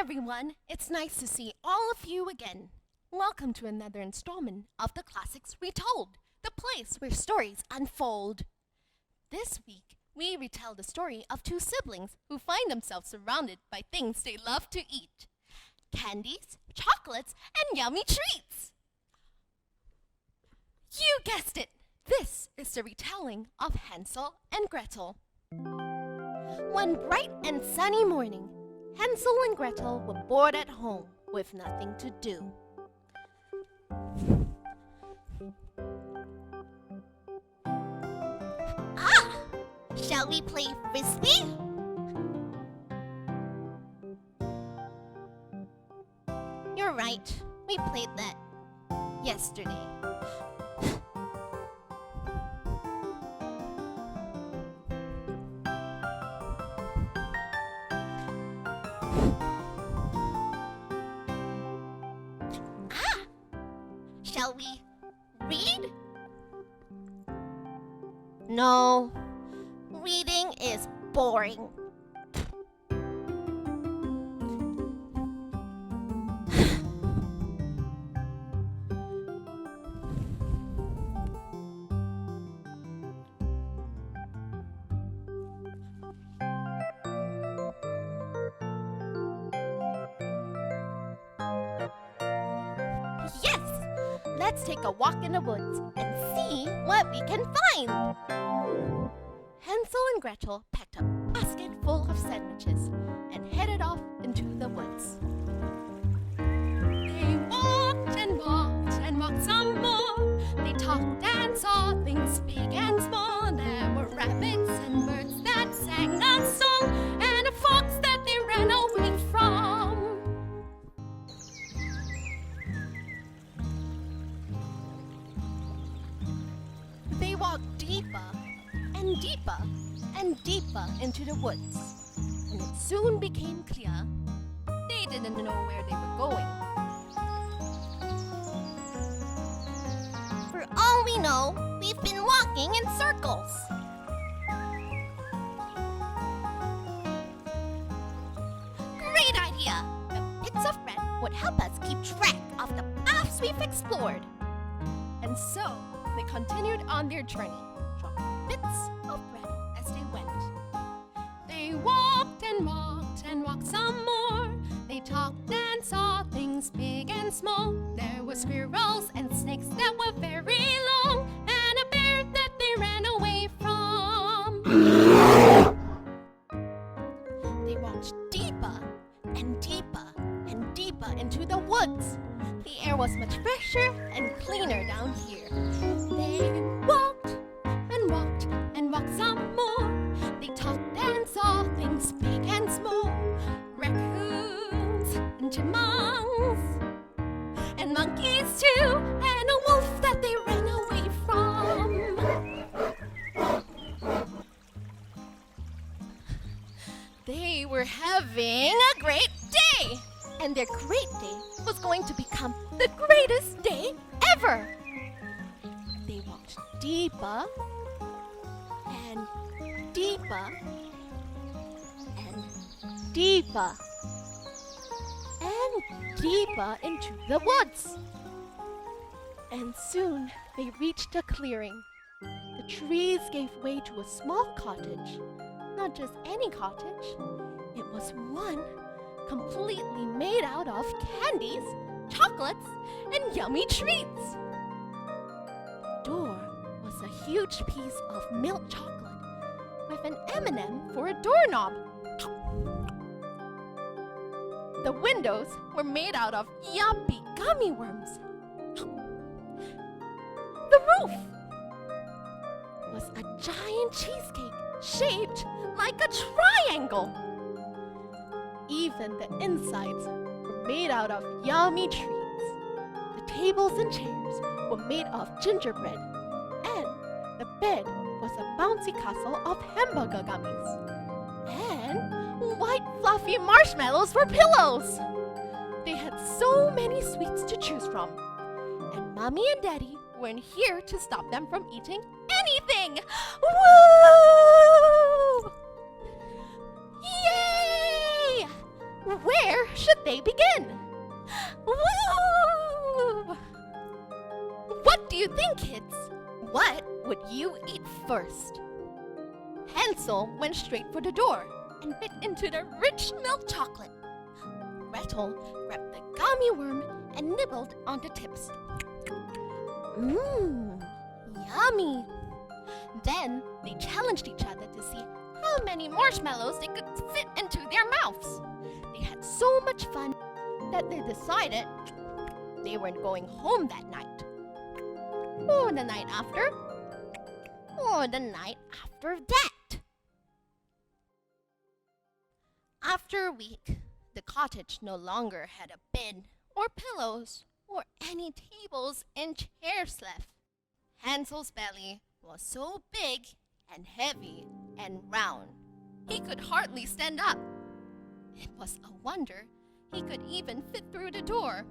everyone, it's nice to see all of you again. Welcome to another installment of the Classics Retold, the place where stories unfold. This week, we retell the story of two siblings who find themselves surrounded by things they love to eat: candies, chocolates, and yummy treats. You guessed it! This is the retelling of Hansel and Gretel. One bright and sunny morning, Hansel and Gretel were bored at home with nothing to do. Shall we play Frisbee? You're right, we played that yesterday. Shall we read? No. Reading is boring. Yes! Let's take a walk in the woods and see what we can find. Hansel and Gretel packed a basket full of sandwiches and headed off into the woods. They walked and walked and walked some more. They talked and saw things big and small. There were rabbits and birds that sang a song, and a fox that they ran away from. They walked deeper and deeper and deeper into the woods, and it soon became clear they didn't know where they were going. For all we know, we've been walking in circles. Great idea! The bits of bread would help us keep track of the paths we've explored. And so, they continued on their journey, dropping bits of bread as they went. They walked and walked and walked some more. They talked and saw things big and small. There were squirrels and snakes that were very long, and a bear that they ran away from. They walked deeper and deeper and deeper into the woods. The air was much fresher and cleaner down here. They walked and walked and walked some more. They talked and saw things big and small: raccoons and chipmunks and monkeys too, and a wolf that they ran away from. They were having a great day, and their great day was going to become the greatest day ever. They walked deeper and deeper and deeper and deeper into the woods. And soon they reached a clearing. The trees gave way to a small cottage. Not just any cottage. It was one completely made out of candies, chocolates, and yummy treats. The door was a huge piece of milk chocolate with an M&M for a doorknob. The windows were made out of yuppie gummy worms. The roof was a giant cheesecake shaped like a triangle. Even the insides were made out of yummy treats. The tables and chairs were made of gingerbread, and the bed was a bouncy castle of hamburger gummies. And white fluffy marshmallows for pillows. They had so many sweets to choose from, and Mommy and Daddy weren't here to stop them from eating anything. Woo! Yay! Where should they begin? Woo! What do you think, kids? What would you eat first? Hansel went straight for the door and bit into the rich milk chocolate. Gretel grabbed the gummy worm and nibbled on the tips. Mmm, yummy. Then they challenged each other to see how many marshmallows they could fit into their mouths. They had so much fun that they decided they weren't going home that night. Or the night after. Or the night after that. After a week, the cottage no longer had a bed or pillows or any tables and chairs left. Hansel's belly was so big and heavy and round, he could hardly stand up. It was a wonder he could even fit through the door.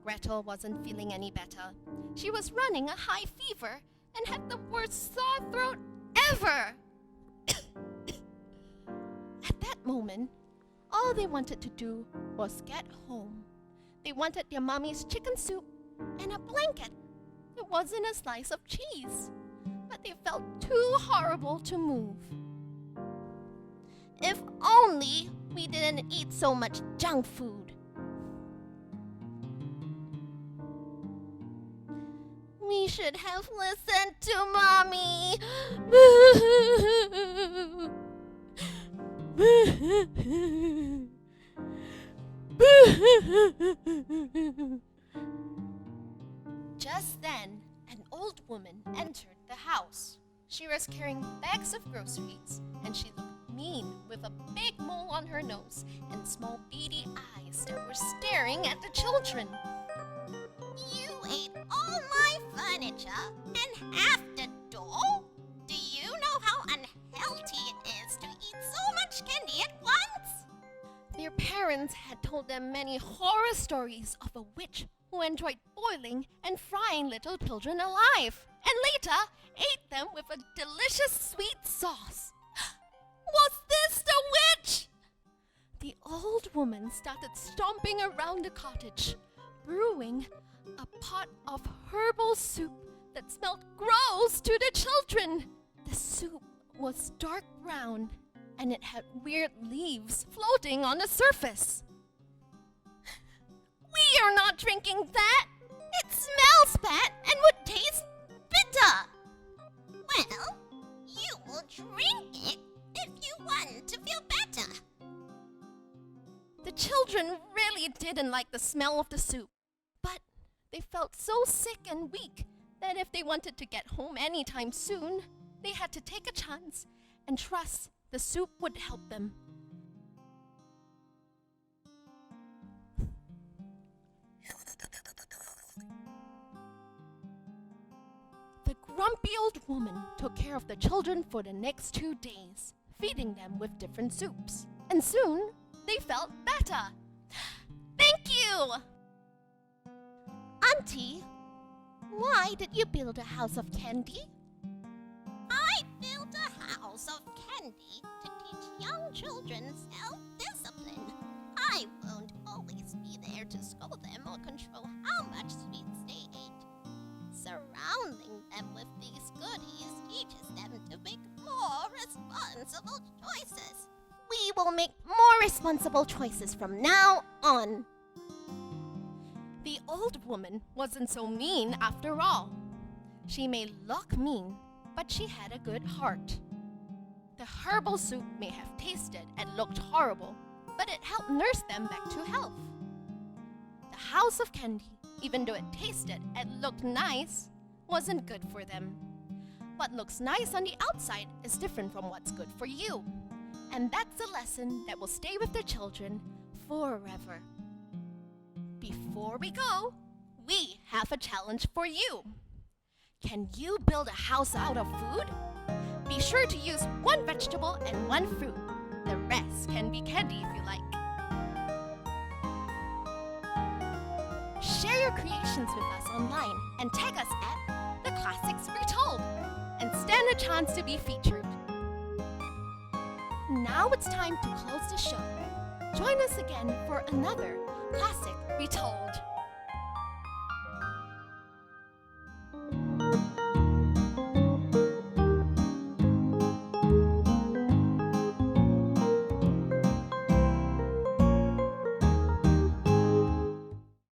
Gretel wasn't feeling any better. She was running a high fever and had the worst sore throat ever. At that moment, all they wanted to do was get home. They wanted their mommy's chicken soup and a blanket. It wasn't a slice of cheese, but they felt too horrible to move. If only we didn't eat so much junk food. We should have listened to Mommy. Just then, an old woman entered the house. She was carrying bags of groceries, and she looked mean with a big mole on her nose and small beady eyes that were staring at the children. You ate all my furniture and half the dough? Do you know how unhealthy it is to eat so much candy at once? Their parents had told them many horror stories of a witch who enjoyed boiling and frying little children alive, and later ate them with a delicious sweet sauce. Was this the witch? The old woman started stomping around the cottage, brewing a pot of herbal soup that smelled gross to the children. The soup was dark brown, and it had weird leaves floating on the surface. We are not drinking that! It smells bad and would taste bitter. Well, you will drink it if you want to feel better. The children really didn't like the smell of the soup, but they felt so sick and weak that if they wanted to get home anytime soon, they had to take a chance and trust the soup would help them. The grumpy old woman took care of the children for the next 2 days, feeding them with different soups. And soon, they felt better. Thank you! Auntie, why did you build a house of candy? I built a house of candy to teach young children self-discipline. I won't always be there to scold them or control how much sweets they ate. Surrounding them with these goodies teaches them to make more responsible choices. We will make more responsible choices from now on. The old woman wasn't so mean after all. She may look mean, but she had a good heart. The herbal soup may have tasted and looked horrible, but it helped nurse them back to health. The house of candy, even though it tasted and looked nice, wasn't good for them. What looks nice on the outside is different from what's good for you. And that's a lesson that will stay with the children forever. Before we go, we have a challenge for you. Can you build a house out of food? Be sure to use 1 vegetable and 1 fruit. The rest can be candy if you like. Share your creations with us online and tag us at the Classics Retold and stand a chance to be featured. Now it's time to close the show. Join us again for another Classic Retold.